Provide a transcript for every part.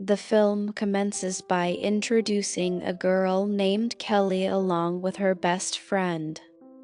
The film commences by introducing a girl named Kelly along with her best friend.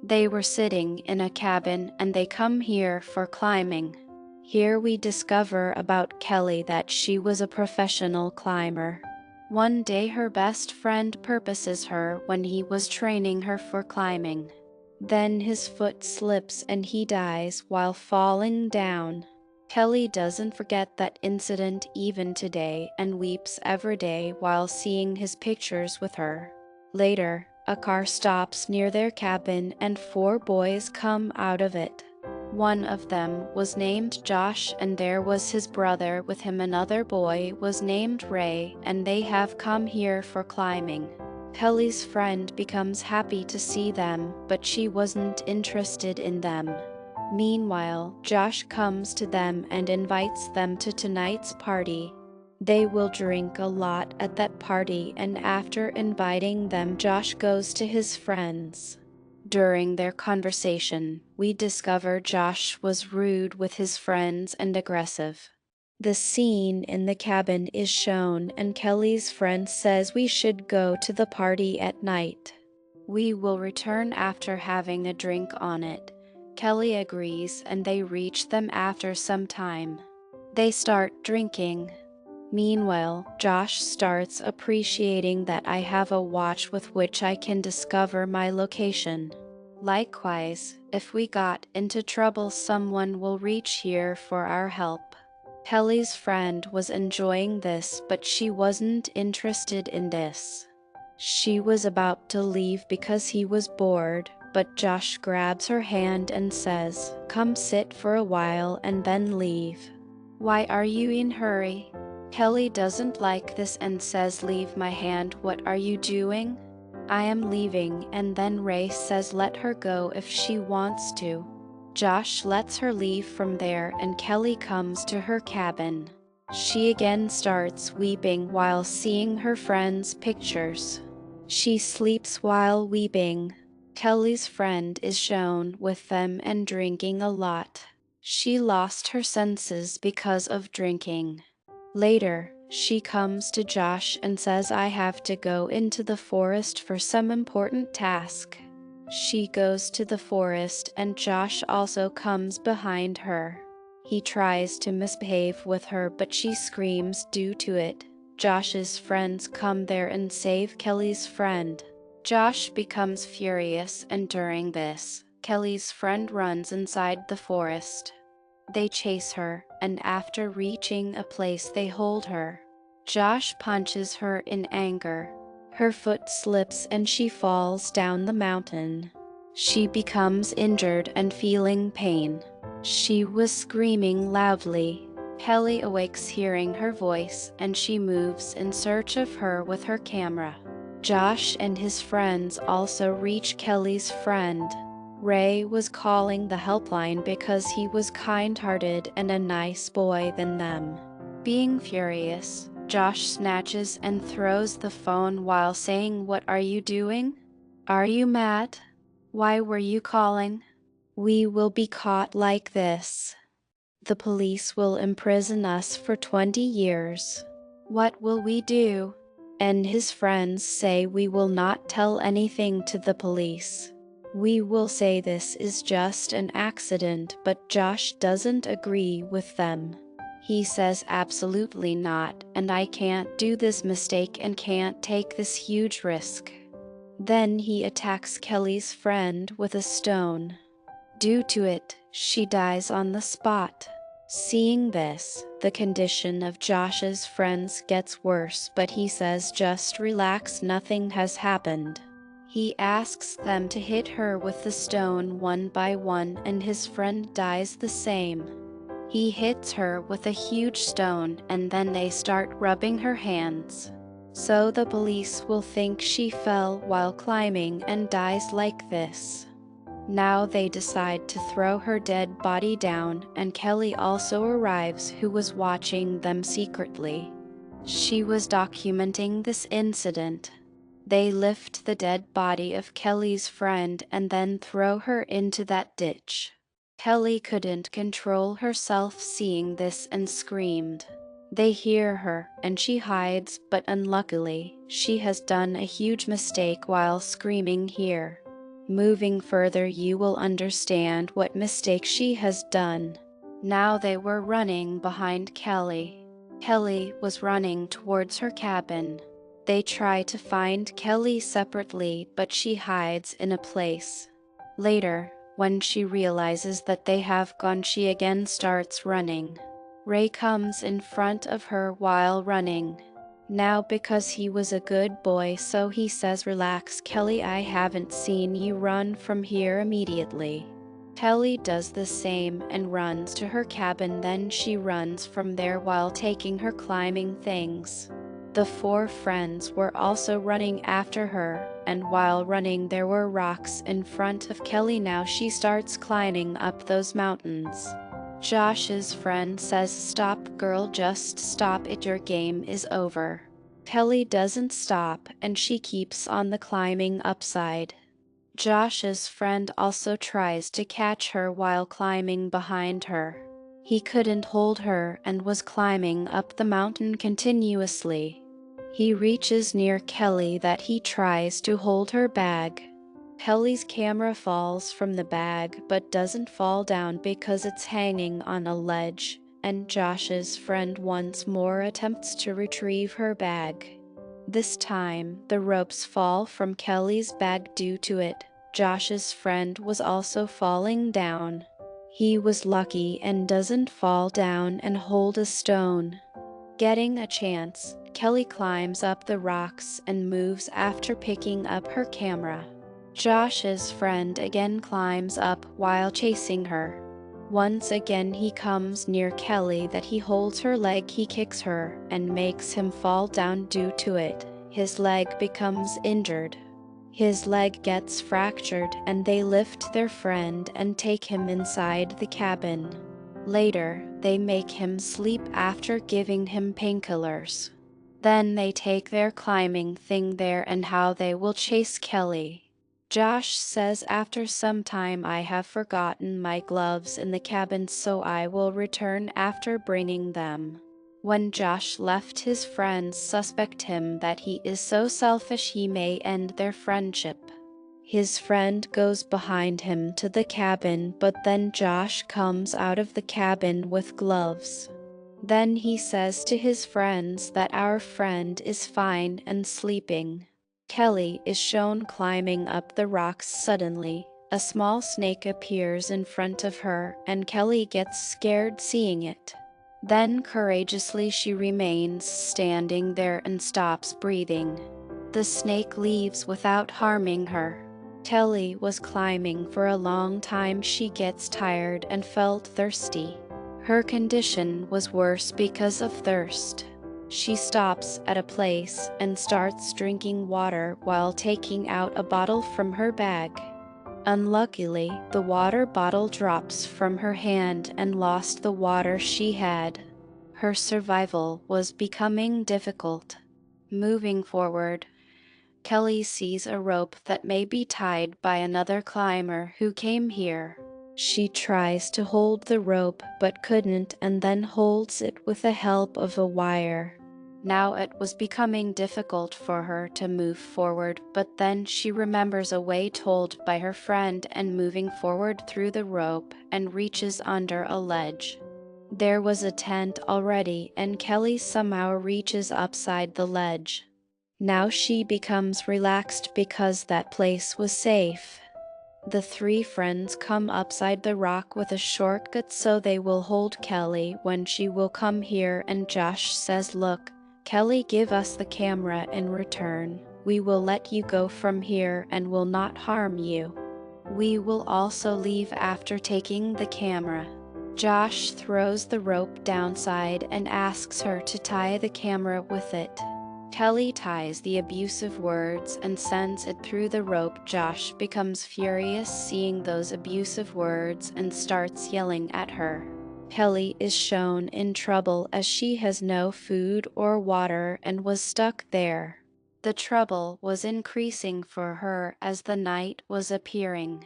They were sitting in a cabin and they come here for climbing. Here we discover about Kelly that she was a professional climber. One day her best friend purposes her when he was training her for climbing. Then his foot slips and he dies while falling down. Kelly doesn't forget that incident even today and weeps every day while seeing his pictures with her. Later, a car stops near their cabin and four boys come out of it. One of them was named Josh and there was his brother with him. Another boy was named Ray and they have come here for climbing. Kelly's friend becomes happy to see them, but she wasn't interested in them. Meanwhile, Josh comes to them and invites them to tonight's party. They will drink a lot at that party, and after inviting them, Josh goes to his friends. During their conversation, we discover Josh was rude with his friends and aggressive. The scene in the cabin is shown, and Kelly's friend says we should go to the party at night. We will return after having a drink on it. Kelly agrees and they reach them after some time. They start drinking. Meanwhile, Josh starts appreciating that I have a watch with which I can discover my location. Likewise, if we got into trouble, someone will reach here for our help. Kelly's friend was enjoying this, but she wasn't interested in this. She was about to leave because he was bored, but Josh grabs her hand and says, "Come sit for a while and then leave." "Why are you in hurry?" Kelly doesn't like this and says, "Leave my hand, what are you doing?" "I am leaving," and then Ray says let her go if she wants to. Josh lets her leave from there and Kelly comes to her cabin. She again starts weeping while seeing her friends' pictures. She sleeps while weeping. Kelly's friend is shown with them and drinking a lot. She lost her senses because of drinking. Later, she comes to Josh and says, "I have to go into the forest for some important task." She goes to the forest and Josh also comes behind her. He tries to misbehave with her, but she screams due to it. Josh's friends come there and save Kelly's friend. Josh becomes furious, and during this, Kelly's friend runs inside the forest. They chase her, and after reaching a place they hold her. Josh punches her in anger. Her foot slips and she falls down the mountain. She becomes injured and feeling pain. She was screaming loudly. Kelly awakes hearing her voice and she moves in search of her with her camera. Josh and his friends also reach Kelly's friend. Ray was calling the helpline because he was kind-hearted and a nice boy than them. Being furious, Josh snatches and throws the phone while saying, "What are you doing? Are you mad? Why were you calling? We will be caught like this. The police will imprison us for 20 years. What will we do?" And his friends say, "We will not tell anything to the police. We will say this is just an accident," but Josh doesn't agree with them. He says absolutely not, and I can't do this mistake and can't take this huge risk. Then he attacks Kelly's friend with a stone. Due to it, she dies on the spot. Seeing this, the condition of Josh's friends gets worse, but he says just relax, nothing has happened. He asks them to hit her with the stone one by one and his friend dies the same. He hits her with a huge stone and then they start rubbing her hands. So the police will think she fell while climbing and dies like this. Now they decide to throw her dead body down, and Kelly also arrives, who was watching them secretly. She was documenting this incident. They lift the dead body of Kelly's friend and then throw her into that ditch. Kelly couldn't control herself seeing this and screamed. They hear her, and she hides, but unluckily, she has done a huge mistake while screaming here. Moving further, you will understand what mistake she has done. Now they were running behind Kelly. Kelly was running towards her cabin. They try to find Kelly separately, but she hides in a place. Later, when she realizes that they have gone, she again starts running. Ray comes in front of her while running. Now, because he was a good boy, so he says, "Relax, Kelly, I haven't seen you run from here immediately." Kelly does the same and runs to her cabin. Then she runs from there while taking her climbing things. The four friends were also running after her, and while running there were rocks in front of Kelly. Now she starts climbing up those mountains. Josh's friend says, "Stop, girl, just stop it, your game is over." Kelly doesn't stop, and she keeps on the climbing upside. Josh's friend also tries to catch her while climbing behind her. He couldn't hold her and was climbing up the mountain continuously. He reaches near Kelly that he tries to hold her bag. Kelly's camera falls from the bag but doesn't fall down because it's hanging on a ledge, and Josh's friend once more attempts to retrieve her bag. This time, the ropes fall from Kelly's bag. Due to it, Josh's friend was also falling down. He was lucky and doesn't fall down and hold a stone. Getting a chance, Kelly climbs up the rocks and moves after picking up her camera. Josh's friend again climbs up while chasing her. Once again he comes near Kelly that he holds her leg. He kicks her and makes him fall down. Due to it, his leg becomes injured. His leg gets fractured and they lift their friend and take him inside the cabin. Later, they make him sleep after giving him painkillers. Then they take their climbing thing there and how they will chase Kelly. Josh says, "After some time I have forgotten my gloves in the cabin, so I will return after bringing them." When Josh left, his friends suspect him that he is so selfish he may end their friendship. His friend goes behind him to the cabin, but then Josh comes out of the cabin with gloves. Then he says to his friends that our friend is fine and sleeping. Kelly is shown climbing up the rocks. Suddenly, a small snake appears in front of her, and Kelly gets scared seeing it. Then courageously she remains standing there and stops breathing. The snake leaves without harming her. Kelly was climbing for a long time. She gets tired and felt thirsty. Her condition was worse because of thirst. She stops at a place and starts drinking water while taking out a bottle from her bag. Unluckily, the water bottle drops from her hand and lost the water she had. Her survival was becoming difficult. Moving forward, Kelly sees a rope that may be tied by another climber who came here. She tries to hold the rope but couldn't, and then holds it with the help of a wire. Now it was becoming difficult for her to move forward, but then she remembers a way told by her friend and moving forward through the rope and reaches under a ledge. There was a tent already, and Kelly somehow reaches upside the ledge. Now she becomes relaxed because that place was safe. The three friends come upside the rock with a shortcut so they will hold Kelly when she will come here, and Josh says, "Look, Kelly, give us the camera in return. We will let you go from here and will not harm you. We will also leave after taking the camera." Josh throws the rope downside and asks her to tie the camera with it. Kelly ties the abusive words and sends it through the rope. Josh becomes furious seeing those abusive words and starts yelling at her. Kelly is shown in trouble as she has no food or water and was stuck there. The trouble was increasing for her as the night was appearing.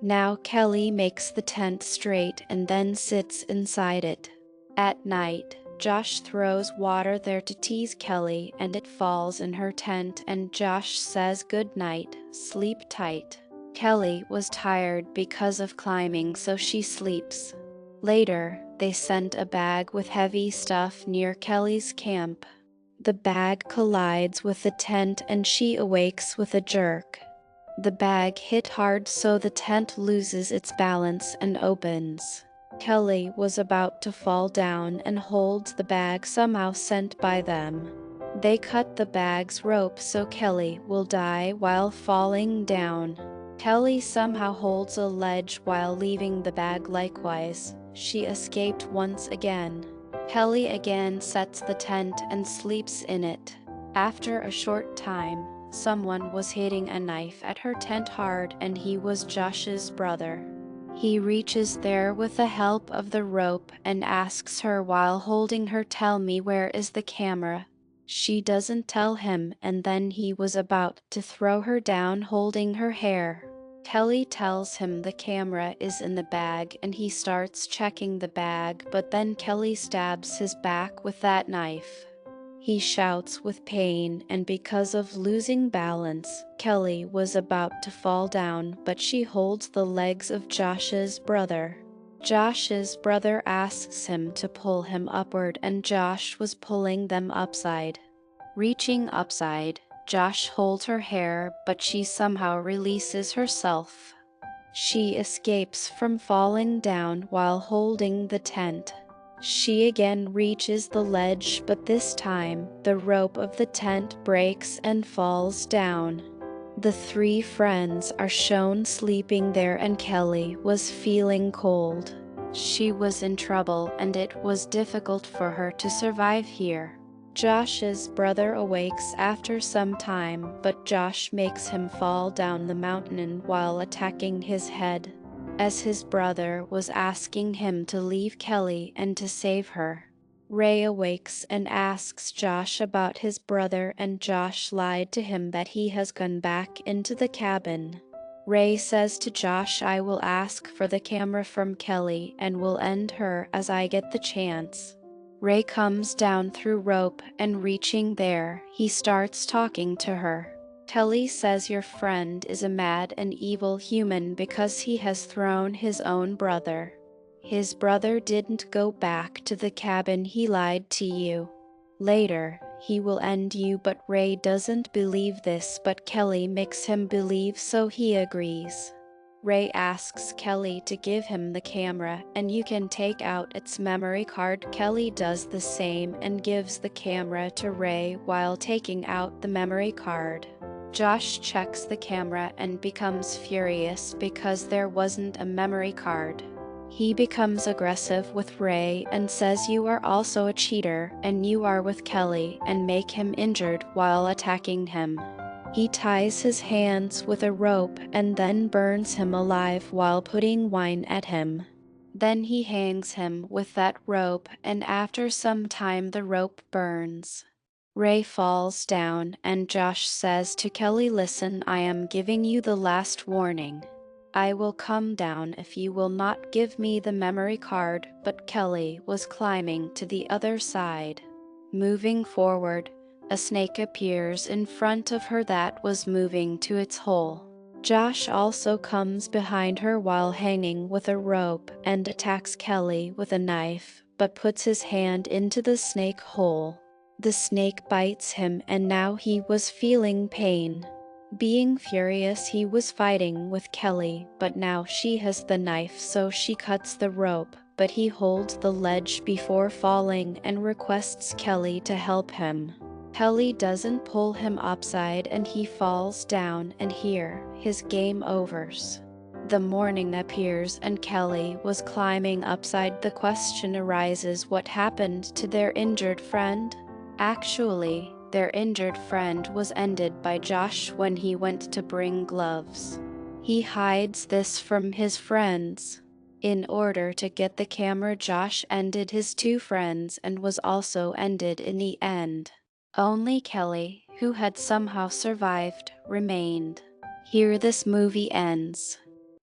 Now Kelly makes the tent straight and then sits inside it. At night, Josh throws water there to tease Kelly and it falls in her tent and Josh says good night, sleep tight. Kelly was tired because of climbing so she sleeps. Later, they sent a bag with heavy stuff near Kelly's camp. The bag collides with the tent and she awakes with a jerk. The bag hit hard so the tent loses its balance and opens. Kelly was about to fall down and holds the bag somehow sent by them. They cut the bag's rope so Kelly will die while falling down. Kelly somehow holds a ledge while leaving the bag likewise. She escaped once again. Kelly again sets the tent and sleeps in it. After a short time, someone was hitting a knife at her tent hard and he was Josh's brother. He reaches there with the help of the rope and asks her while holding her, "Tell me, where is the camera?" She doesn't tell him and then he was about to throw her down holding her hair. Kelly tells him the camera is in the bag and he starts checking the bag, but then Kelly stabs his back with that knife. He shouts with pain and because of losing balance, Kelly was about to fall down but she holds the legs of Josh's brother. Josh's brother asks him to pull him upward and Josh was pulling them upside. Reaching upside, Josh holds her hair but she somehow releases herself. She escapes from falling down while holding the tent. She again reaches the ledge but this time the rope of the tent breaks and falls down. The three friends are shown sleeping there and Kelly was feeling cold. She was in trouble and it was difficult for her to survive here. Josh's brother awakes after some time but Josh makes him fall down the mountain while attacking his head. As his brother was asking him to leave Kelly and to save her, Ray awakes and asks Josh about his brother and Josh lied to him that he has gone back into the cabin. Ray says to Josh, "I will ask for the camera from Kelly and will end her as I get the chance." Ray comes down through rope and reaching there, he starts talking to her. Kelly says your friend is a mad and evil human because he has thrown his own brother. His brother didn't go back to the cabin, he lied to you. Later, he will end you but Ray doesn't believe this but Kelly makes him believe so he agrees. Ray asks Kelly to give him the camera and you can take out its memory card. Kelly does the same and gives the camera to Ray while taking out the memory card. Josh checks the camera and becomes furious because there wasn't a memory card. He becomes aggressive with Ray and says you are also a cheater and you are with Kelly and make him injured while attacking him. He ties his hands with a rope and then burns him alive while putting wine at him. Then he hangs him with that rope and after some time the rope burns. Ray falls down and Josh says to Kelly, "Listen, I am giving you the last warning. I will come down if you will not give me the memory card," but Kelly was climbing to the other side. Moving forward, a snake appears in front of her that was moving to its hole. Josh also comes behind her while hanging with a rope and attacks Kelly with a knife, but puts his hand into the snake hole. The snake bites him and now he was feeling pain. Being furious, he was fighting with Kelly, but now she has the knife so she cuts the rope, but he holds the ledge before falling and requests Kelly to help him. Kelly doesn't pull him upside and he falls down and here, his game overs. The morning appears and Kelly was climbing upside. The question arises, what happened to their injured friend? Actually, their injured friend was ended by Josh when he went to bring gloves. He hides this from his friends. In order to get the camera, Josh ended his two friends and was also ended in the end. Only Kelly, who had somehow survived, remained. Here this movie ends.